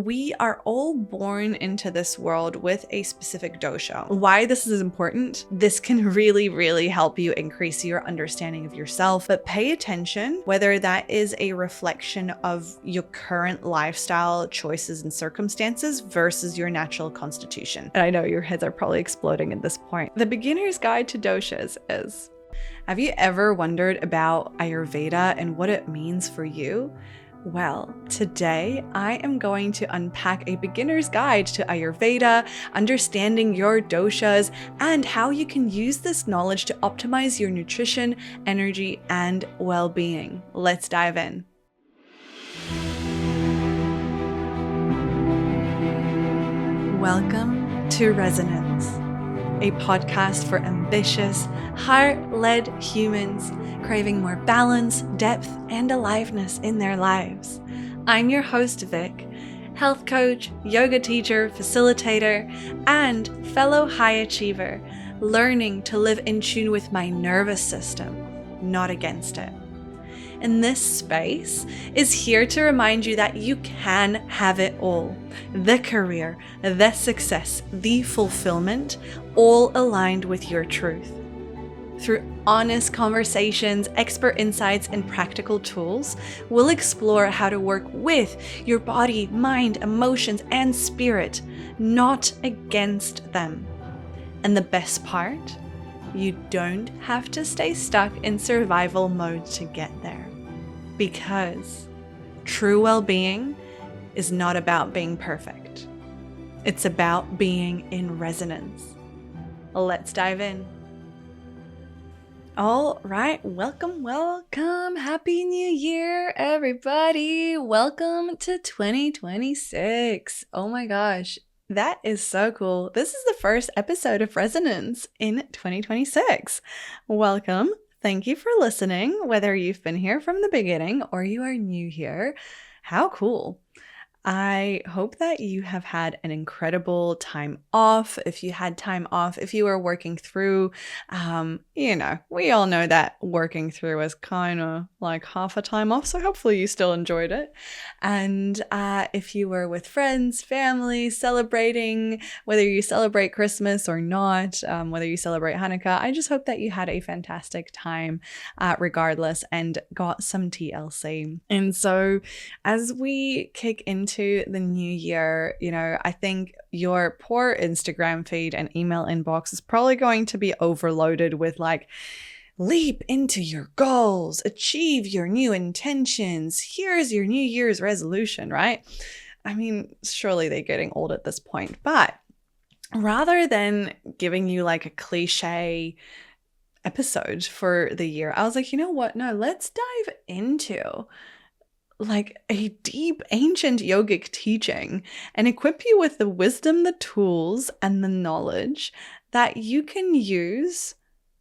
we are all born into this world with a specific dosha. Why this is important? This can really help you increase your understanding of yourself, but pay attention whether that is a reflection of your current lifestyle choices and circumstances versus your natural constitution. And I know your heads are probably exploding at this point. The beginner's guide to doshas is: have you ever wondered about Ayurveda and what it means for you? Well, today I am going to unpack a beginner's guide to Ayurveda, understanding your doshas, and how you can use this knowledge to optimize your nutrition, energy, and well-being. Let's dive in. Welcome to Resonance, a podcast for ambitious, heart-led humans craving more balance, depth, and aliveness in their lives. I'm your host, Vic, health coach, yoga teacher, facilitator, and fellow high achiever, learning to live in tune with my nervous system, not against it. And this space is here to remind you that you can have it all. The career, the success, the fulfillment, all aligned with your truth. Through honest conversations, expert insights, and practical tools, we'll explore how to work with your body, mind, emotions, and spirit, not against them. And the best part, you don't have to stay stuck in survival mode to get there. Because true well-being is not about being perfect. It's about being in resonance. Let's dive in. All right, welcome. Happy New Year, everybody. Welcome to 2026. Oh my gosh, that is so cool. This is the first episode of Resonance in 2026. Welcome. Thank you for listening, whether you've been here from the beginning or you are new here. How cool. I hope that you have had an incredible time off. If you had time off, if you were working through, we all know that working through is kind of like half a time off. So hopefully you still enjoyed it. And if you were with friends, family, celebrating, whether you celebrate Christmas or not, whether you celebrate Hanukkah, I just hope that you had a fantastic time regardless and got some TLC. And so as we kick into the new year, I think your poor Instagram feed and email inbox is probably going to be overloaded with leap into your goals, achieve your new intentions, here's your New Year's resolution, right? I mean, surely they're getting old at this point, but rather than giving you a cliche episode for the year, I was like, you know what? No, let's dive into a deep ancient yogic teaching and equip you with the wisdom, the tools, and the knowledge that you can use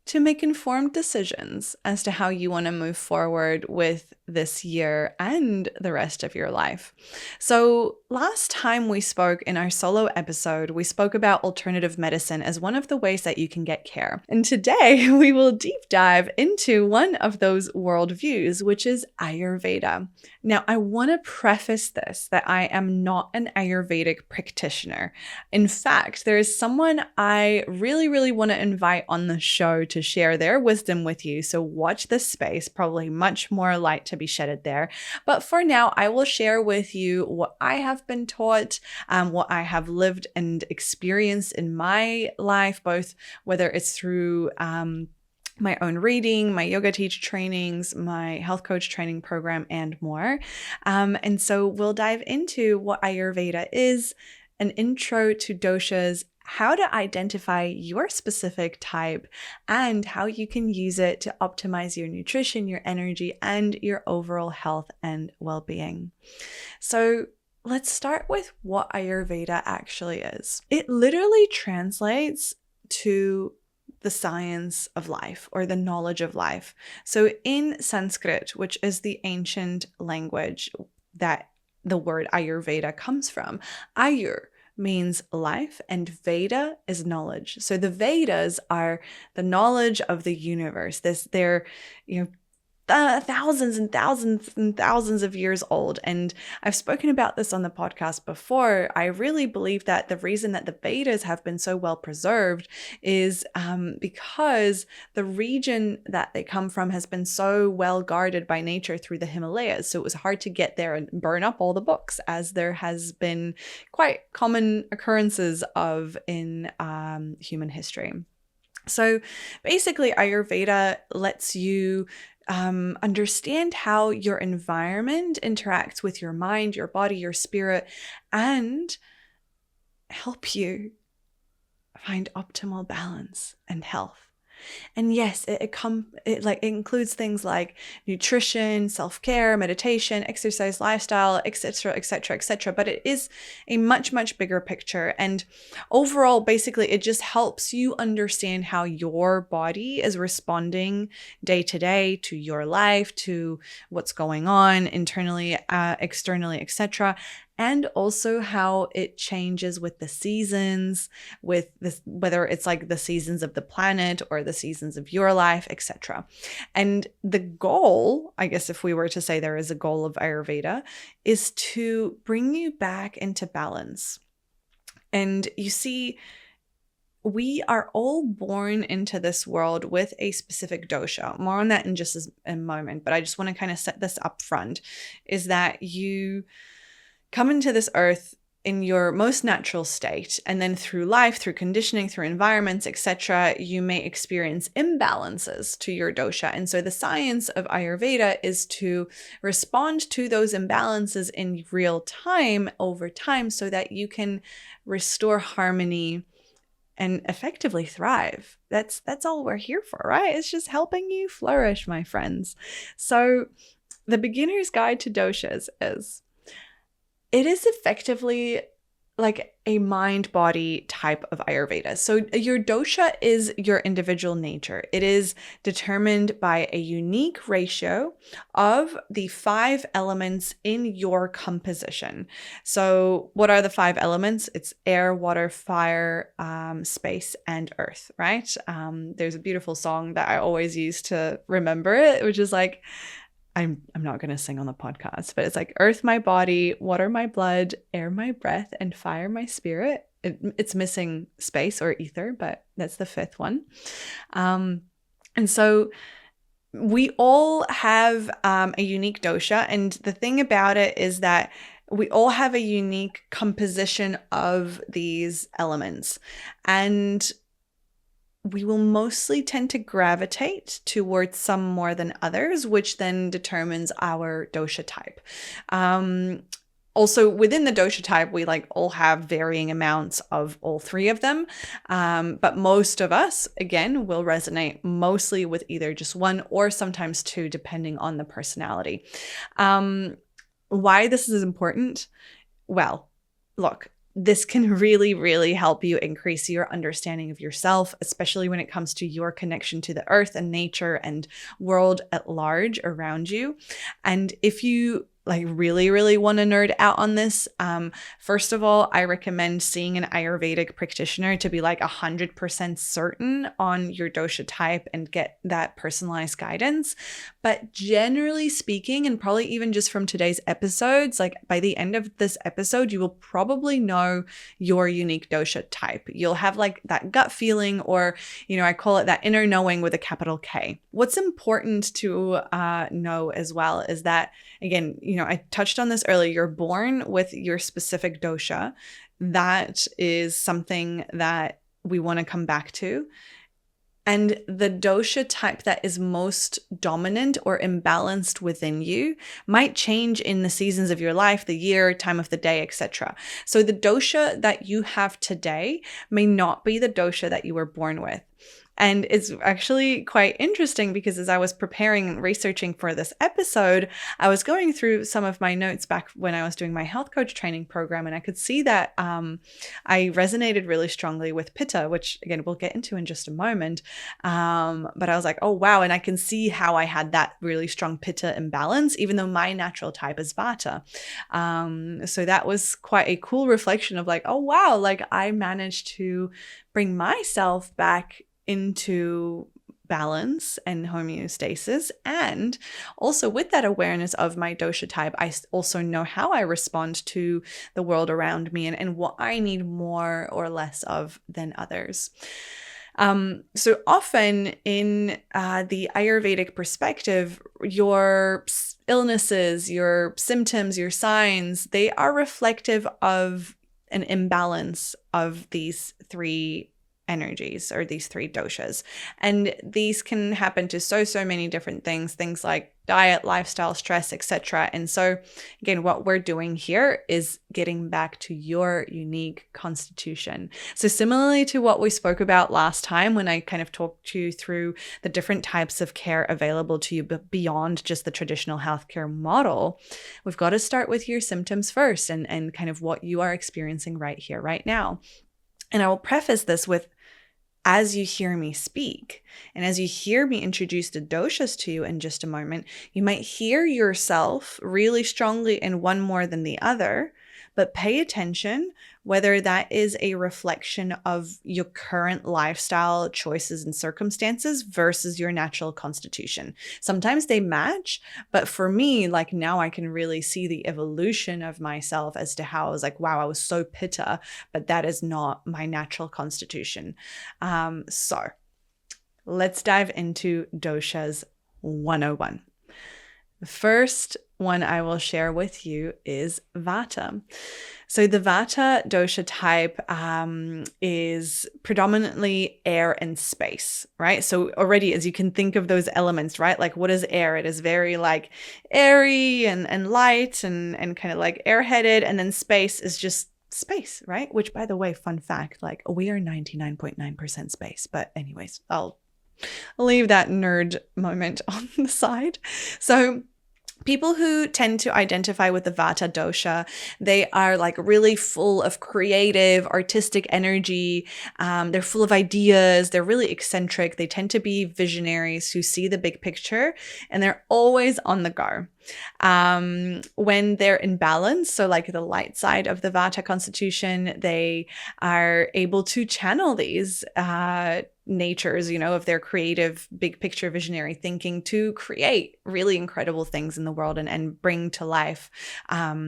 to make informed decisions as to how you want to move forward with this year and the rest of your life. So last time we spoke in our solo episode, we spoke about alternative medicine as one of the ways that you can get care. And today we will deep dive into one of those worldviews, which is Ayurveda. Now, I want to preface this that I am not an Ayurvedic practitioner. In fact, there is someone I really want to invite on the show to share their wisdom with you. So watch this space, probably much more light to be shedded there. But for now, I will share with you what I have been taught, what I have lived and experienced in my life, both whether it's through my own reading, my yoga teacher trainings, my health coach training program, and more. And so we'll dive into what Ayurveda is, an intro to doshas, how to identify your specific type, and how you can use it to optimize your nutrition, your energy, and your overall health and well-being. So let's start with what Ayurveda actually is. It literally translates to the science of life or the knowledge of life. So in Sanskrit, which is the ancient language that the word Ayurveda comes from, Ayur means life and Veda is knowledge. So the Vedas are the knowledge of the universe. They're thousands and thousands and thousands of years old. And I've spoken about this on the podcast before. I really believe that the reason that the Vedas have been so well preserved is because the region that they come from has been so well guarded by nature through the Himalayas. So it was hard to get there and burn up all the books, as there has been quite common occurrences of in human history. So basically, Ayurveda lets you understand how your environment interacts with your mind, your body, your spirit, and help you find optimal balance and health. And yes, it includes things like nutrition, self-care, meditation, exercise, lifestyle, etc., etc., etc. But it is a much, much bigger picture. And overall, basically, it just helps you understand how your body is responding day to day to your life, to what's going on internally, externally, etc. And also how it changes with the seasons, with this, whether it's like the seasons of the planet or the seasons of your life, etc. And the goal, I guess if we were to say there is a goal of Ayurveda, is to bring you back into balance. And you see, we are all born into this world with a specific dosha. More on that in just a moment, but I just want to kind of set this up front, is that you come into this earth in your most natural state, and then through life, through conditioning, through environments, etc., you may experience imbalances to your dosha. And so the science of Ayurveda is to respond to those imbalances in real time, over time, so that you can restore harmony and effectively thrive. That's all we're here for, right? It's just helping you flourish, my friends. So the beginner's guide to doshas is, it is effectively like a mind-body type of Ayurveda. So your dosha is your individual nature. It is determined by a unique ratio of the 5 elements in your composition. So what are the 5 elements? It's air, water, fire, space, and earth, right? There's a beautiful song that I always use to remember it, which is like, I'm not going to sing on the podcast, but it's like earth, my body, water, my blood, air, my breath, and fire, my spirit. It's missing space or ether, but that's the 5th one. And so we all have a unique dosha. And the thing about it is that we all have a unique composition of these elements. And we will mostly tend to gravitate towards some more than others, which then determines our dosha type. Also, within the dosha type, we all have varying amounts of all 3 of them. But most of us, again, will resonate mostly with either just 1 or sometimes 2, depending on the personality. Why this is important? Well, look, this can really, really help you increase your understanding of yourself, especially when it comes to your connection to the earth and nature and world at large around you. And if you really, really want to nerd out on this, first of all, I recommend seeing an Ayurvedic practitioner to be 100% certain on your dosha type and get that personalized guidance. But generally speaking, and probably even just from today's episodes, by the end of this episode, you will probably know your unique dosha type. You'll have that gut feeling, or, I call it that inner knowing with a capital K. What's important to know as well is that, again, I touched on this earlier, you're born with your specific dosha. That is something that we want to come back to. And the dosha type that is most dominant or imbalanced within you might change in the seasons of your life, the year, time of the day, etc. So the dosha that you have today may not be the dosha that you were born with. And it's actually quite interesting because as I was preparing and researching for this episode, I was going through some of my notes back when I was doing my health coach training program, and I could see that I resonated really strongly with Pitta, which again, we'll get into in just a moment. But I was like, oh, wow. And I can see how I had that really strong Pitta imbalance, even though my natural type is Vata. So that was quite a cool reflection of oh, wow, I managed to bring myself back into balance and homeostasis. And also with that awareness of my dosha type, I also know how I respond to the world around me and what I need more or less of than others. So often in the Ayurvedic perspective, your illnesses, your symptoms, your signs, they are reflective of an imbalance of these three energies or these three doshas. And these can happen to so many different things like diet, lifestyle, stress, etc. And so again, what we're doing here is getting back to your unique constitution. So similarly to what we spoke about last time when I kind of talked you through the different types of care available to you, but beyond just the traditional healthcare model, we've got to start with your symptoms first and kind of what you are experiencing right here, right now. And I will preface this with, as you hear me speak, and as you hear me introduce the doshas to you in just a moment, you might hear yourself really strongly in one more than the other, but pay attention whether that is a reflection of your current lifestyle choices and circumstances versus your natural constitution. Sometimes they match, but for me, like now I can really see the evolution of myself as to how I was like, wow, I was so pitta, but that is not my natural constitution. So let's dive into doshas 101. The first one I will share with you is Vata. So the Vata dosha type is predominantly air and space, right? So already as you can think of those elements, right? Like what is air? It is very like airy and light and kind of like airheaded. And then space is just space, right? Which by the way, fun fact, like we are 99.9% space. But anyways, I'll leave that nerd moment on the side. So people who tend to identify with the Vata dosha, they are like really full of creative, artistic energy. They're full of ideas. They're really eccentric. They tend to be visionaries who see the big picture, and they're always on the go. When they're in balance, so like the light side of the Vata constitution, they are able to channel these natures, of their creative, big picture, visionary thinking to create really incredible things in the world and bring to life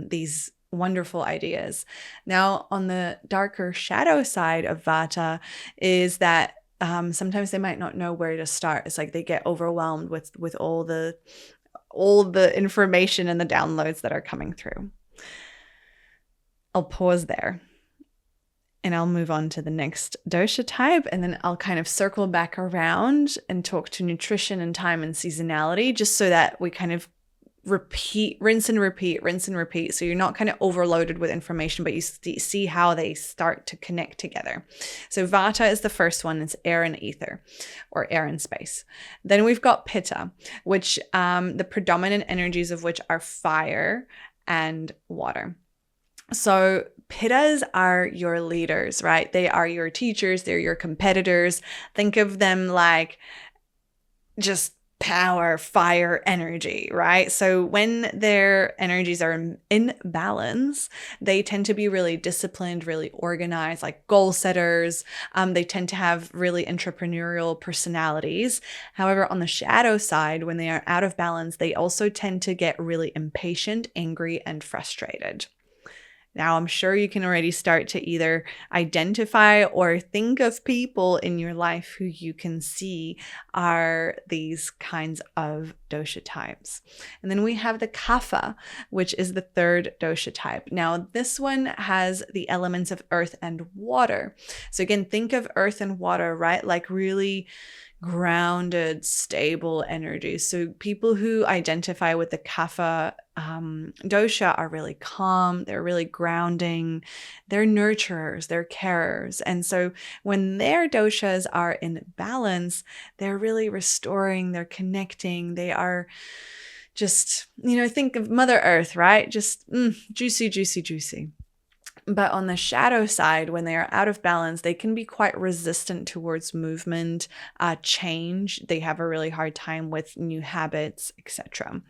these wonderful ideas. Now, on the darker shadow side of Vata is that sometimes they might not know where to start. It's like they get overwhelmed with all the information and the downloads that are coming through. I'll pause there and I'll move on to the next dosha type, and then I'll kind of circle back around and talk to nutrition and time and seasonality, just so that we kind of rinse and repeat. So you're not kind of overloaded with information, but you see how they start to connect together. So Vata is the first one. It's air and ether, or air and space. Then we've got Pitta, which the predominant energies of which are fire and water. So Pittas are your leaders, right? They are your teachers. They're your competitors. Think of them like just power, fire energy, right? So when their energies are in balance, they tend to be really disciplined, really organized, like goal setters. They tend to have really entrepreneurial personalities. However, on the shadow side, when they are out of balance, they also tend to get really impatient, angry, and frustrated. Now, I'm sure you can already start to either identify or think of people in your life who you can see are these kinds of dosha types. And then we have the Kapha, which is the third dosha type. Now, this one has the elements of earth and water. So again, think of earth and water, right? Like really grounded, stable energy. So people who identify with the Kapha dosha are really calm, they're really grounding, they're nurturers, they're carers. And so when their doshas are in balance, they're really restoring, they're connecting, they are just, think of Mother Earth, right? Just juicy, juicy, juicy. But on the shadow side, when they are out of balance, they can be quite resistant towards movement, change. They have a really hard time with new habits, etc.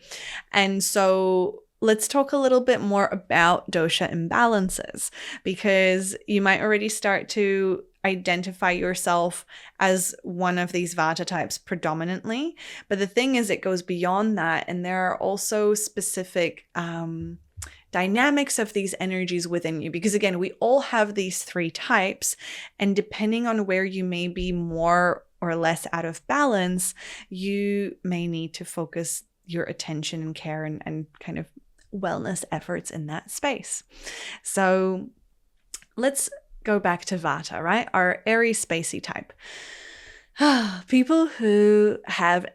And so let's talk a little bit more about dosha imbalances, because you might already start to identify yourself as one of these vata types predominantly. But the thing is, it goes beyond that. And there are also specific dynamics of these energies within you. Because again, we all have these 3 types. And depending on where you may be more or less out of balance, you may need to focus your attention and care and kind of wellness efforts in that space. So let's go back to vata, right? Our airy, spacey type. People who have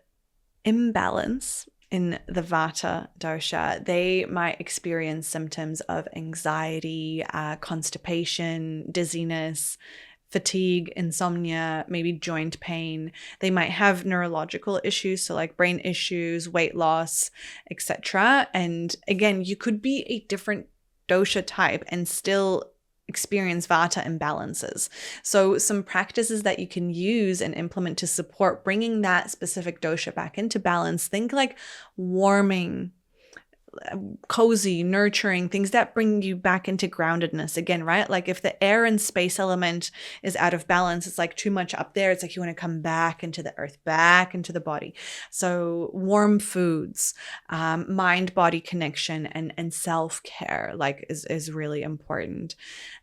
imbalance in the vata dosha, they might experience symptoms of anxiety, constipation, dizziness, fatigue, insomnia, maybe joint pain. They might have neurological issues, so like brain issues, weight loss, etc. And again, you could be a different dosha type and still experience vata imbalances. So some practices that you can use and implement to support bringing that specific dosha back into balance. Think like warming, cozy, nurturing, things that bring you back into groundedness again, right? Like if the air and space element is out of balance, it's like too much up there. It's like you want to come back into the earth, back into the body. So warm foods, mind-body connection and self-care like is really important.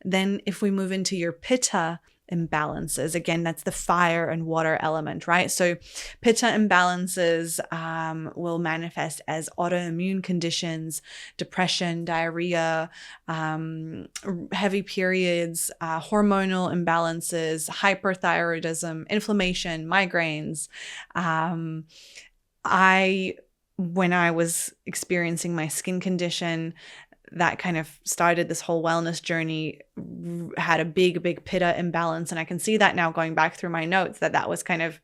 Then if we move into your pitta imbalances, again, that's the fire and water element, right? So pitta imbalances will manifest as autoimmune conditions, depression, diarrhea, heavy periods, hormonal imbalances, hyperthyroidism, inflammation, migraines. When I was experiencing my skin condition, that kind of started this whole wellness journey, had a big pitta imbalance. And I can see that now going back through my notes that was kind of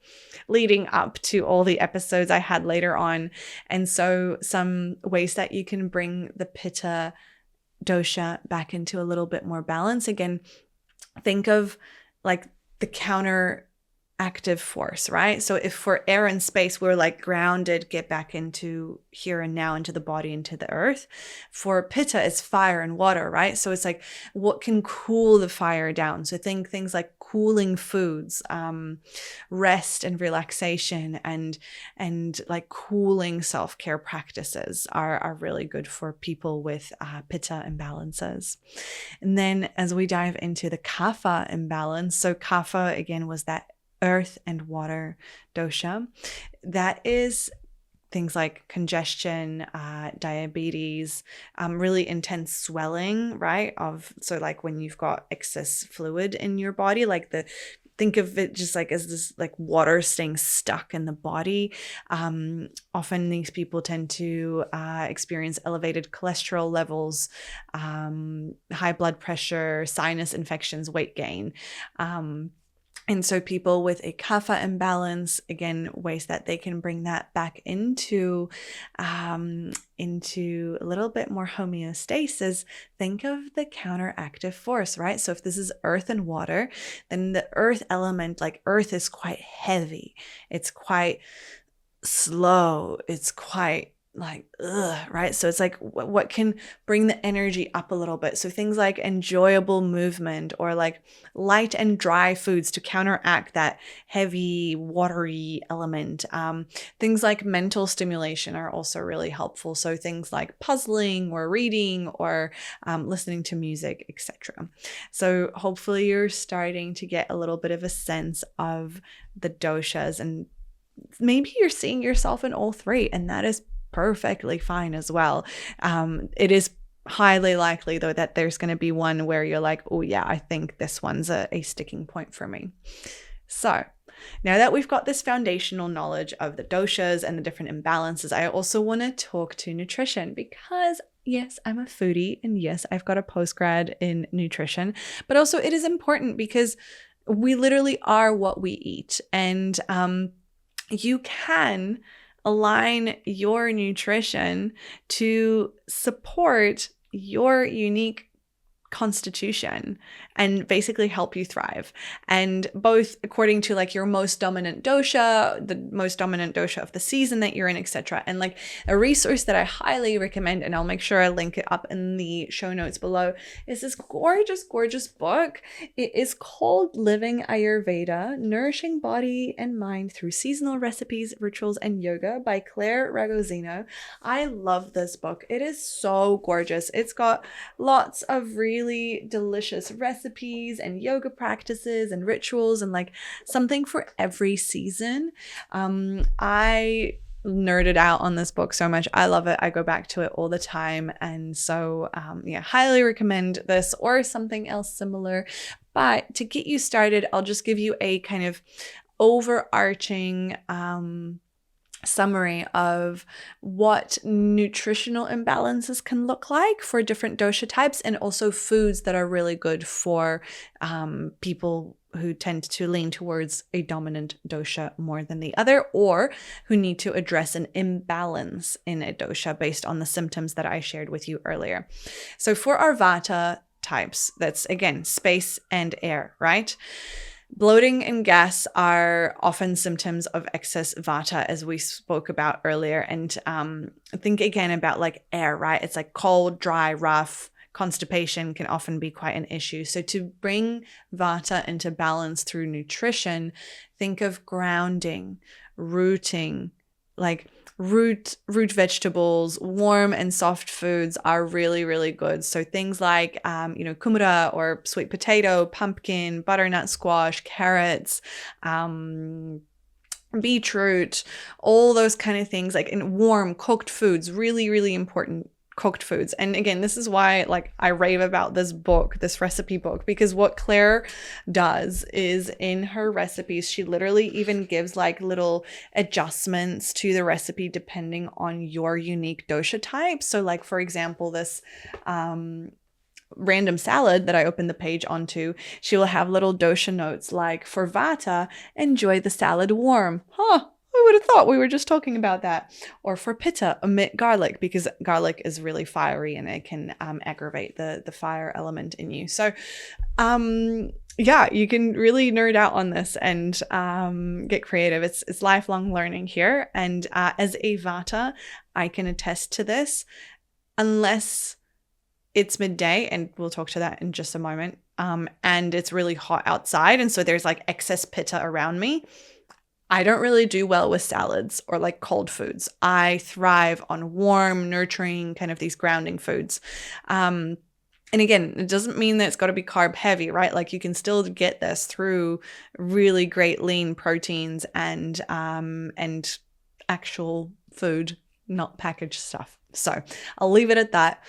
leading up to all the episodes I had later on. And so some ways that you can bring the pitta dosha back into a little bit more balance. Again, think of like the counteractive force, right? So if for air and space, we're like grounded, get back into here and now, into the body, into the earth. For pitta, it's fire and water, right? So it's like, what can cool the fire down? So think things like cooling foods, rest and relaxation, and like cooling self-care practices are really good for people with pitta imbalances. And then as we dive into the kapha imbalance, so kapha again was that earth and water dosha. That is things like congestion, diabetes, really intense swelling, right? So like when you've got excess fluid in your body, think of it just like as this like water staying stuck in the body. Often these people tend to experience elevated cholesterol levels, high blood pressure, sinus infections, weight gain. And so people with a kapha imbalance, again, ways that they can bring that back into a little bit more homeostasis, think of the counteractive force, right? So if this is earth and water, then the earth element, like earth is quite heavy. It's quite slow. It's quite like, right? So it's like, what can bring the energy up a little bit? So things like enjoyable movement or like light and dry foods to counteract that heavy, watery element. Things like mental stimulation are also really helpful. So things like puzzling or reading or listening to music, etc. So hopefully you're starting to get a little bit of a sense of the doshas, and maybe you're seeing yourself in all 3, and that is perfectly fine as well. It is highly likely though that there's going to be one where you're like, oh yeah, I think this one's a sticking point for me. So now that we've got this foundational knowledge of the doshas and the different imbalances, I also want to talk to nutrition, because yes, I'm a foodie, and yes, I've got a postgrad in nutrition, but also it is important because we literally are what we eat. And you can align your nutrition to support your unique constitution and basically help you thrive. And both according to like your most dominant dosha, the most dominant dosha of the season that you're in, etc. And like a resource that I highly recommend, and I'll make sure I link it up in the show notes below, is this gorgeous book. It is called Living Ayurveda, Nourishing Body and Mind Through Seasonal Recipes, Rituals, and Yoga by Claire Ragosino. I love this book. It is so gorgeous. It's got lots of really delicious recipes and yoga practices and rituals and like something for every season. I nerded out on this book so much. I love it. I go back to it all the time. And so, yeah, highly recommend this or something else similar. But to get you started, I'll just give you a kind of overarching summary of what nutritional imbalances can look like for different dosha types, and also foods that are really good for people who tend to lean towards a dominant dosha more than the other, or who need to address an imbalance in a dosha based on the symptoms that I shared with you earlier. So for our vata types, that's again space and air, right? Bloating and gas are often symptoms of excess vata, as we spoke about earlier. And think again about like air, right? It's like cold, dry, rough. Constipation can often be quite an issue. So to bring vata into balance through nutrition, think of grounding, rooting, like root vegetables, warm and soft foods are really, really good. So things like, kumara or sweet potato, pumpkin, butternut squash, carrots, beetroot, all those kind of things, like in warm cooked foods, really, really important. Cooked foods. And again, this is why like I rave about this book, this recipe book, because what Claire does is in her recipes, she literally even gives like little adjustments to the recipe depending on your unique dosha type. So like, for example, this random salad that I opened the page onto, she will have little dosha notes like, for vata, enjoy the salad warm. Who would have thought we were just talking about that? Or for pitta, omit garlic, because garlic is really fiery and it can aggravate the fire element in you. So yeah, you can really nerd out on this and get creative. It's lifelong learning here. And as a vata, I can attest to this, unless it's midday, and we'll talk to that in just a moment, and it's really hot outside, and so there's like excess pitta around me. I don't really do well with salads or like cold foods. I thrive on warm, nurturing, kind of these grounding foods. And again, it doesn't mean that it's got to be carb heavy, right? Like you can still get this through really great lean proteins and actual food, not packaged stuff. So I'll leave it at that,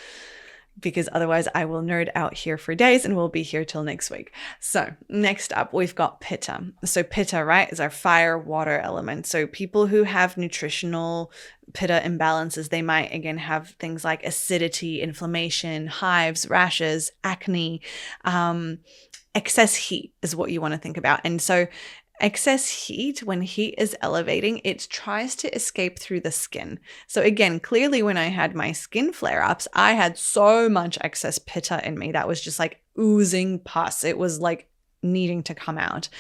because otherwise I will nerd out here for days and we'll be here till next week. So next up, we've got pitta. So pitta, right, is our fire water element. So people who have nutritional pitta imbalances, they might again have things like acidity, inflammation, hives, rashes, acne, excess heat is what you want to think about. And so excess heat, when heat is elevating, it tries to escape through the skin. So again, clearly when I had my skin flare-ups, I had so much excess pitta in me that was just like oozing pus. It was like needing to come out.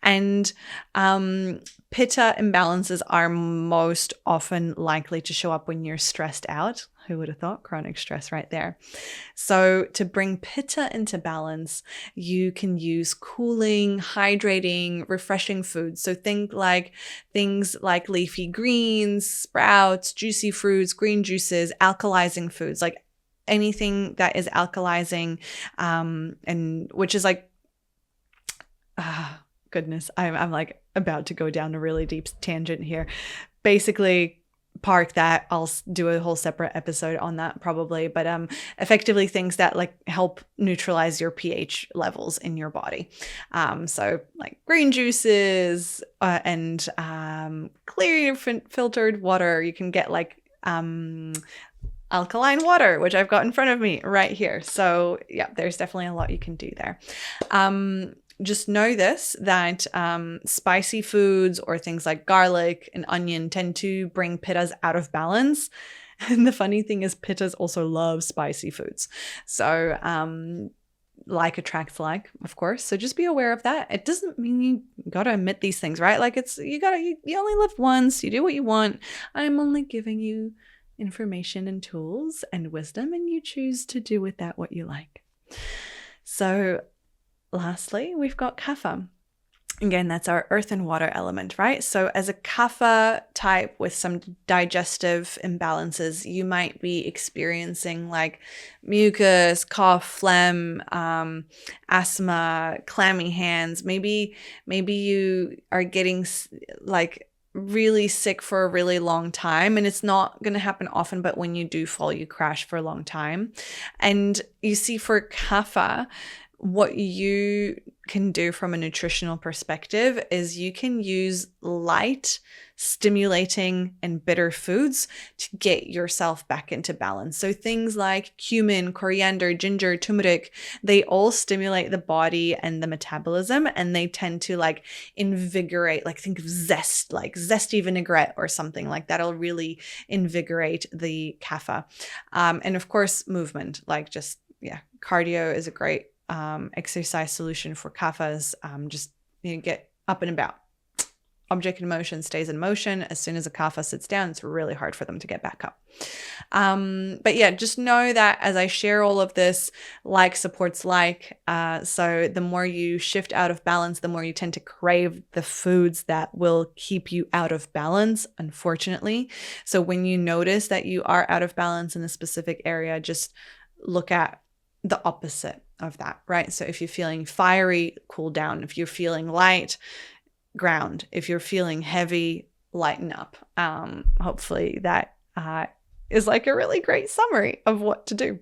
And pitta imbalances are most often likely to show up when you're stressed out. Who would have thought? Chronic stress right there. So to bring pitta into balance, you can use cooling, hydrating, refreshing foods. So think like things like leafy greens, sprouts, juicy fruits, green juices, alkalizing foods, like anything that is alkalizing, and which is like, goodness, I'm like about to go down a really deep tangent here. Basically, park that. I'll do a whole separate episode on that probably, but effectively things that like help neutralize your pH levels in your body. So like green juices and clear filtered water. You can get like alkaline water, which I've got in front of me right here. So yeah, there's definitely a lot you can do there. Just know this, that spicy foods or things like garlic and onion tend to bring pittas out of balance. And the funny thing is pittas also love spicy foods. So like attracts like, of course. So just be aware of that. It doesn't mean you gotta admit these things, right? Like you only live once, you do what you want. I'm only giving you information and tools and wisdom, and you choose to do with that what you like. So lastly, we've got kapha. Again, that's our earth and water element, right? So as a kapha type with some digestive imbalances, you might be experiencing like mucus, cough, phlegm, asthma, clammy hands. Maybe you are getting like really sick for a really long time, and it's not going to happen often, but when you do fall, you crash for a long time. And you see, for kapha, what you can do from a nutritional perspective is you can use light, stimulating, and bitter foods to get yourself back into balance. So things like cumin, coriander, ginger, turmeric, they all stimulate the body and the metabolism, and they tend to like invigorate, like think of zest, like zesty vinaigrette or something like that'll really invigorate the kapha. And of course, movement, like just, cardio is a great exercise solution for kaphas. Just get up and about. Object in motion stays in motion. As soon as a kapha sits down, it's really hard for them to get back up. But yeah, just know that as I share all of this, like supports like. So the more you shift out of balance, the more you tend to crave the foods that will keep you out of balance, unfortunately. So when you notice that you are out of balance in a specific area, just look at the opposite of that, right? So if you're feeling fiery, cool down. If you're feeling light, ground. If you're feeling heavy, lighten up. Hopefully that is like a really great summary of what to do.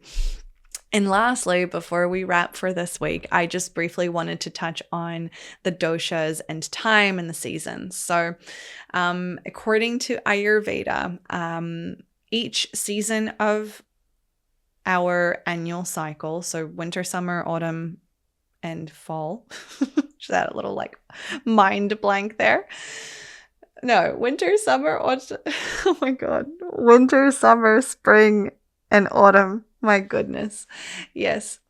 And lastly, before we wrap for this week, I just briefly wanted to touch on the doshas and time and the seasons. So according to Ayurveda, each season of our annual cycle, so winter, summer, autumn, and fall. Just had a little like mind blank there. No, winter, summer, autumn. Oh my God. Winter, summer, spring, and autumn. My goodness. Yes.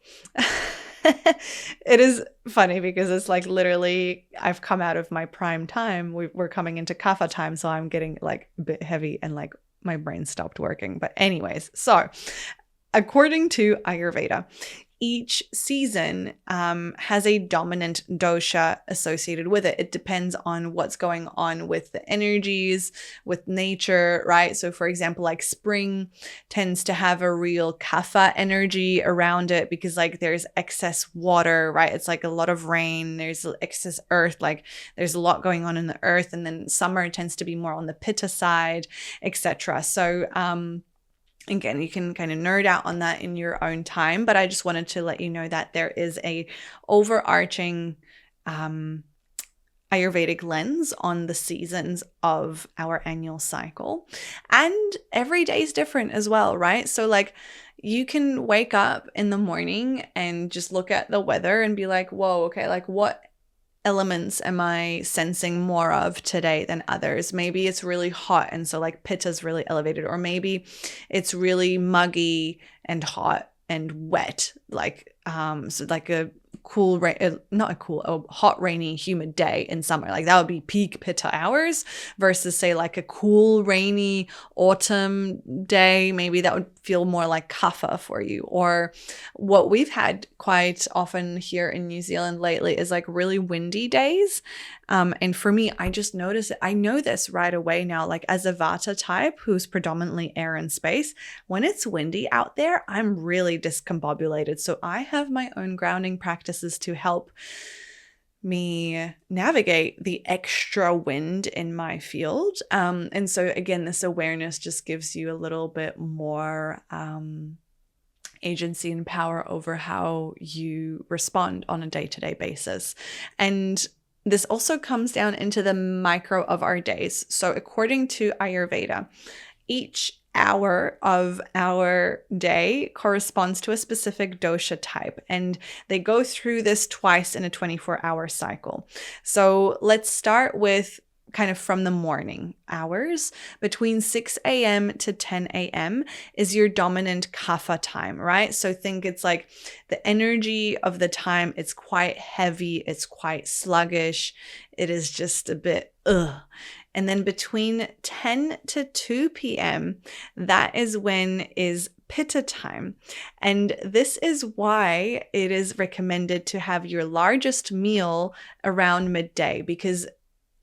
It is funny because it's like literally I've come out of my prime time. We're coming into kapha time, so I'm getting like a bit heavy and like my brain stopped working. But anyways, so according to Ayurveda, each season has a dominant dosha associated with it. It depends on what's going on with the energies, with nature, right? So for example, like spring tends to have a real kapha energy around it because like there's excess water, right? It's like a lot of rain, there's excess earth, like there's a lot going on in the earth. And then summer tends to be more on the pitta side, etc. So again, you can kind of nerd out on that in your own time, but I just wanted to let you know that there is a overarching Ayurvedic lens on the seasons of our annual cycle. And every day is different as well, right? So like you can wake up in the morning and just look at the weather and be like, whoa, okay, like what elements am I sensing more of today than others? Maybe it's really hot and so like pitta is really elevated, or maybe it's really muggy and hot and wet, like so like a cool a hot, rainy, humid day in summer. Like that would be peak pitta hours versus say like a cool, rainy autumn day. Maybe that would feel more like kapha for you. Or what we've had quite often here in New Zealand lately is like really windy days. And for me, I just notice it. I know this right away now, like as a Vata type who's predominantly air and space, when it's windy out there, I'm really discombobulated. So I have my own grounding practices to help me navigate the extra wind in my field. And so again, this awareness just gives you a little bit more agency and power over how you respond on a day-to-day basis. And this also comes down into the micro of our days. So according to Ayurveda, each hour of our day corresponds to a specific dosha type, and they go through this twice in a 24-hour cycle. So let's start with kind of from the morning hours. Between 6 a.m. to 10 a.m. is your dominant kapha time, right? So think it's like the energy of the time, it's quite heavy, it's quite sluggish, it is just a bit ugh. And then between 10 to 2 p.m., that is when is pitta time. And this is why it is recommended to have your largest meal around midday, because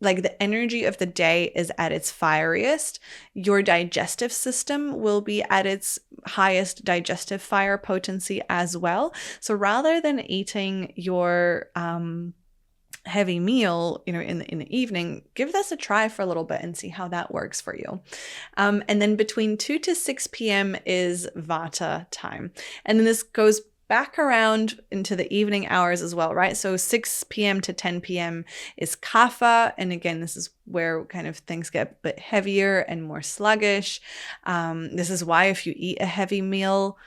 like the energy of the day is at its fieriest. Your digestive system will be at its highest digestive fire potency as well. So rather than eating your heavy meal, in the evening, give this a try for a little bit and see how that works for you. And then between 2 to 6 p.m. is Vata time. And then this goes back around into the evening hours as well, right? So 6 p.m. to 10 p.m. is Kapha. And again, this is where kind of things get a bit heavier and more sluggish. This is why if you eat a heavy meal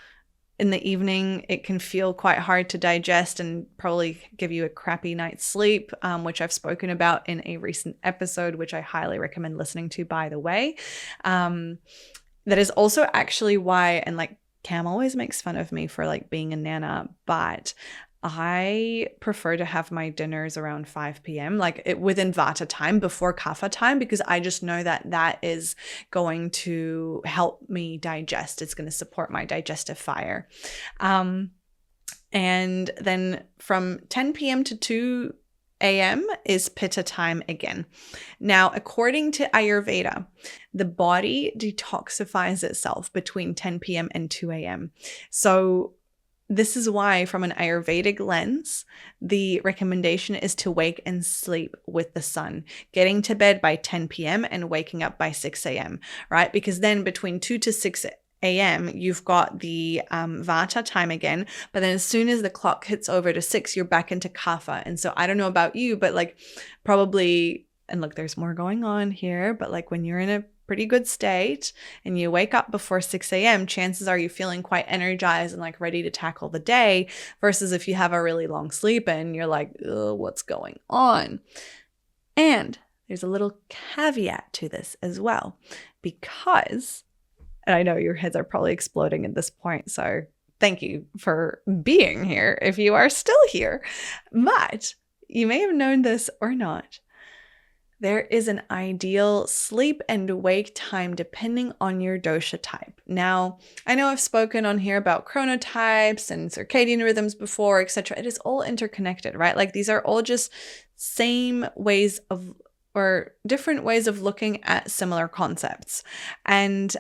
in the evening, it can feel quite hard to digest and probably give you a crappy night's sleep, which I've spoken about in a recent episode, which I highly recommend listening to, by the way. That is also actually why, and like Cam always makes fun of me for like being a nana, but I prefer to have my dinners around 5 p.m., like within Vata time, before Kapha time, because I just know that that is going to help me digest. It's going to support my digestive fire. And then from 10 p.m. to 2 a.m. is Pitta time again. Now, according to Ayurveda, the body detoxifies itself between 10 p.m. and 2 a.m. So this is why, from an Ayurvedic lens, the recommendation is to wake and sleep with the sun, getting to bed by 10 p.m. and waking up by 6 a.m., right? Because then between 2 to 6 a.m., you've got the Vata time again. But then as soon as the clock hits over to 6, you're back into Kapha. And so I don't know about you, but like probably, and look, there's more going on here, but like when you're in a pretty good state and you wake up before 6 a.m., chances are you feeling quite energized and like ready to tackle the day, versus if you have a really long sleep and you're like, what's going on? And there's a little caveat to this as well, because, and I know your heads are probably exploding at this point, so thank you for being here if you are still here, but you may have known this or not. There is an ideal sleep and wake time depending on your dosha type. Now, I know I've spoken on here about chronotypes and circadian rhythms before, etc. It is all interconnected, right? Like these are all just same ways of, or different ways of looking at similar concepts. And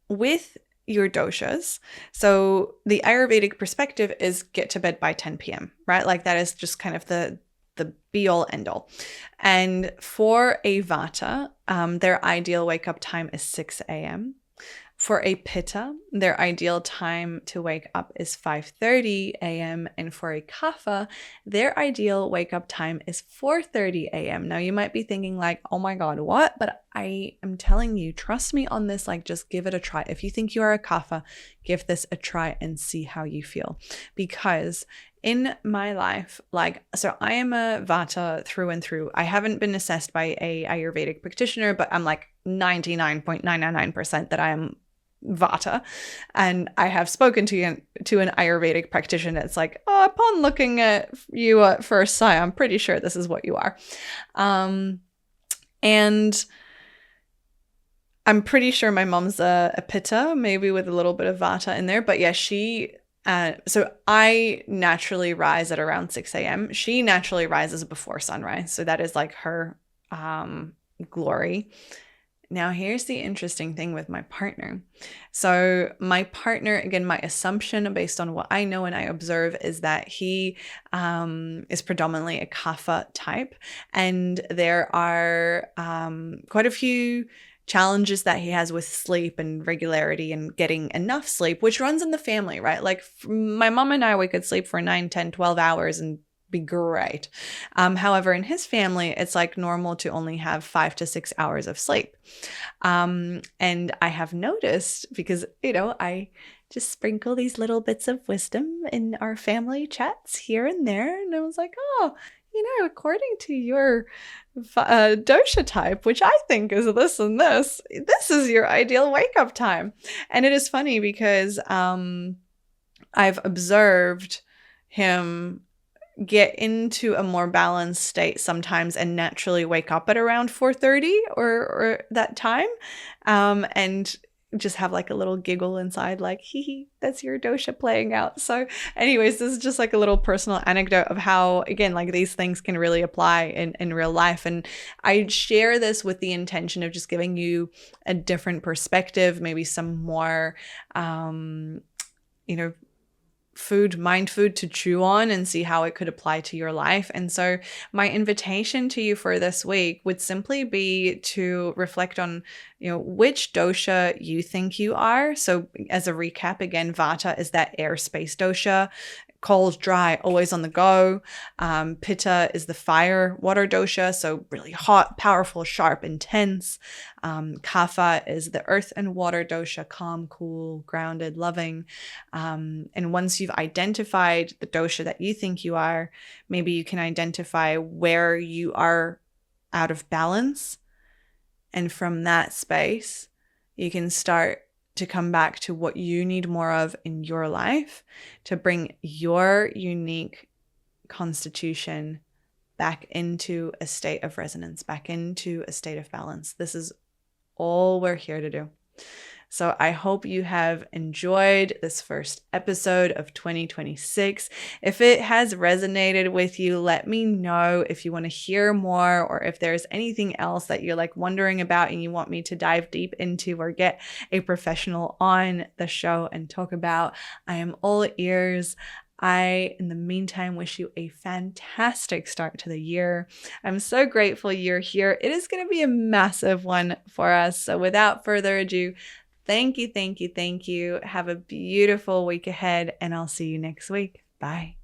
with your doshas, so the Ayurvedic perspective is get to bed by 10 p.m., right? Like that is just kind of the be all end all. And for a Vata, their ideal wake up time is 6 a.m. For a Pitta, their ideal time to wake up is 5:30 a.m. And for a Kapha, their ideal wake up time is 4:30 a.m. Now you might be thinking like, oh my God, what? But I am telling you, trust me on this, like just give it a try. If you think you are a Kapha, give this a try and see how you feel. Because in my life, like, so I am a Vata through and through. I haven't been assessed by a Ayurvedic practitioner, but I'm like 99.999% that I am Vata. And I have spoken to an Ayurvedic practitioner. It's like, oh, upon looking at you at first sight, I'm pretty sure this is what you are. And I'm pretty sure my mom's a Pitta, maybe with a little bit of Vata in there. But yeah, so I naturally rise at around 6 a.m. She naturally rises before sunrise. So that is like her glory. Now, here's the interesting thing with my partner. So my partner, again, my assumption based on what I know and I observe is that he is predominantly a Kapha type. And there are quite a few challenges that he has with sleep and regularity and getting enough sleep, which runs in the family, right? Like my mom and I, we could sleep for 9, 10, 12 hours and be great. However, in his family, it's like normal to only have 5 to 6 hours of sleep. And I have noticed, because, I just sprinkle these little bits of wisdom in our family chats here and there. And I was like, oh, according to your dosha type, which I think is this and this is your ideal wake up time. And it is funny because I've observed him get into a more balanced state sometimes and naturally wake up at around 4:30 or that time, and just have like a little giggle inside, like, hee hee, that's your dosha playing out. So anyways, this is just like a little personal anecdote of how, again, like these things can really apply in real life. And I share this with the intention of just giving you a different perspective, maybe some more, mind food to chew on and see how it could apply to your life. And so my invitation to you for this week would simply be to reflect on, which dosha you think you are. So as a recap, again, Vata is that airspace dosha. Cold, dry, always on the go. Pitta is the fire, water dosha, so really hot, powerful, sharp, intense. Kapha is the earth and water dosha, calm, cool, grounded, loving. And once you've identified the dosha that you think you are, maybe you can identify where you are out of balance. And from that space, you can start to come back to what you need more of in your life to bring your unique constitution back into a state of resonance, back into a state of balance. This is all we're here to do. So I hope you have enjoyed this first episode of 2026. If it has resonated with you, let me know if you want to hear more, or if there's anything else that you're like wondering about and you want me to dive deep into or get a professional on the show and talk about. I am all ears. I, in the meantime, wish you a fantastic start to the year. I'm so grateful you're here. It is going to be a massive one for us. So without further ado, thank you, thank you, thank you. Have a beautiful week ahead, and I'll see you next week. Bye.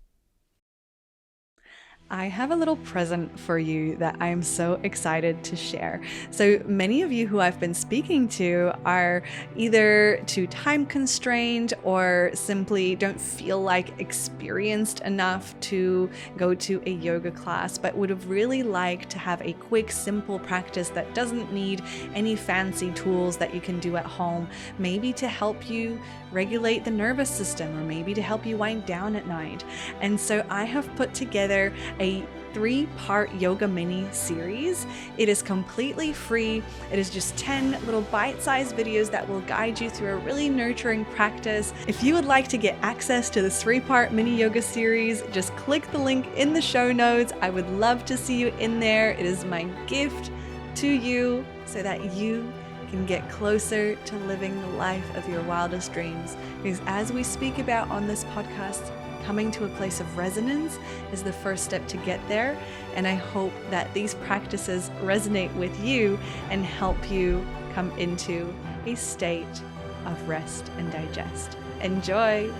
I have a little present for you that I am so excited to share. So many of you who I've been speaking to are either too time constrained or simply don't feel like experienced enough to go to a yoga class, but would have really liked to have a quick, simple practice that doesn't need any fancy tools that you can do at home, maybe to help you regulate the nervous system, or maybe to help you wind down at night. And so I have put together a 3-part yoga mini series. It is completely free. It is just 10 little bite-sized videos that will guide you through a really nurturing practice. If you would like to get access to this 3-part mini yoga series, just click the link in the show notes. I would love to see you in there. It is my gift to you so that you can get closer to living the life of your wildest dreams. Because as we speak about on this podcast, coming to a place of resonance is the first step to get there. And I hope that these practices resonate with you and help you come into a state of rest and digest. Enjoy!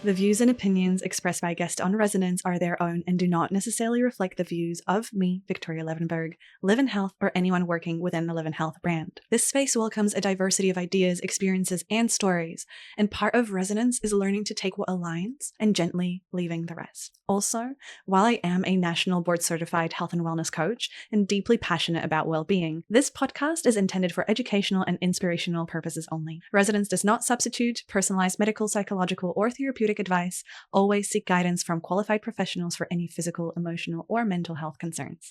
The views and opinions expressed by guests on Resonance are their own and do not necessarily reflect the views of me, Viktoria Levenberg, Live in Health, or anyone working within the Live in Health brand. This space welcomes a diversity of ideas, experiences, and stories, and part of Resonance is learning to take what aligns and gently leaving the rest. Also, while I am a national board certified health and wellness coach and deeply passionate about well-being, this podcast is intended for educational and inspirational purposes only. Resonance does not substitute personalized medical, psychological, or therapeutic advice. Always seek guidance from qualified professionals for any physical, emotional, or mental health concerns.